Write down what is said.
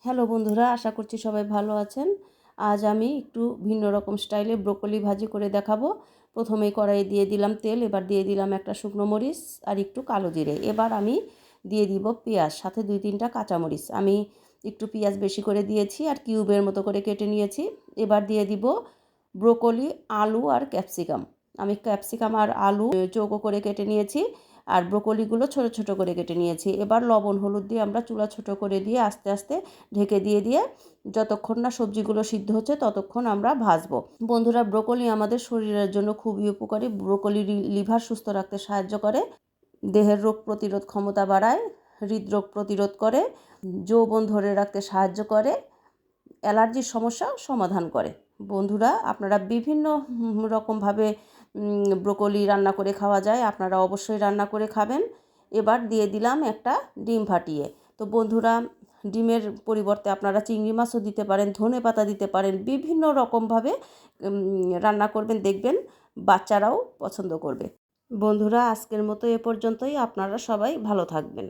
Hello বন্ধুরা, আশা করছি সবাই ভালো আছেন। আজ আমি একটু ভিন্ন রকম স্টাইলে ব্রোকলি ভাজি করে দেখাবো। প্রথমেই কড়াইয়ে দিয়ে দিলাম তেল, এবার দিয়ে দিলাম একটা শুকনো মরিচ আর একটু কালো জিরে। এবার আমি দিয়ে দিব পেঁয়াজ, সাথে 2-3টা কাঁচামরিচ। আমি একটু পেঁয়াজ বেশি করে দিয়েছি আর কিউবের মতো করে কেটে নিয়েছি। এবার দিয়ে দিব ব্রোকলি, আলু আর ক্যাপসিকাম। আমি ক্যাপসিকাম আর আলু চৌকো করে কেটে নিয়েছি আর ব্রোকলিগুলো ছোট ছোট করে কেটে নিয়েছি। এবার লবণ হলুদ দিয়ে আমরা চুলা ছোট করে দিয়ে আস্তে আস্তে ঢেকে দিয়ে যতক্ষণ না সবজিগুলো সিদ্ধ হচ্ছে ততক্ষণ আমরা ভাজবো। বন্ধুরা, ব্রোকলি আমাদের শরীরের জন্য খুবই উপকারী। ব্রোকলি লিভার সুস্থ রাখতে সাহায্য করে, দেহের রোগ প্রতিরোধ ক্ষমতা বাড়ায়, হৃদরোগ প্রতিরোধ করে, যৌবন ধরে রাখতে সাহায্য করে, অ্যালার্জির সমস্যা সমাধান করে। বন্ধুরা, আপনারা বিভিন্ন রকমভাবে ব্রোকলি রান্না করে খাওয়া যায়, আপনারা অবশ্যই রান্না করে খাবেন। এবার দিয়ে দিলাম একটা ডিম ফাটিয়ে। তো বন্ধুরা, ডিমের পরিবর্তে আপনারা চিংড়ি মাছও দিতে পারেন, ধনেপাতা দিতে পারেন, বিভিন্ন রকমভাবে রান্না করবেন, দেখবেন বাচ্চারাও পছন্দ করবে। বন্ধুরা, আজকের মতো এ পর্যন্তই। আপনারা সবাই ভালো থাকবেন।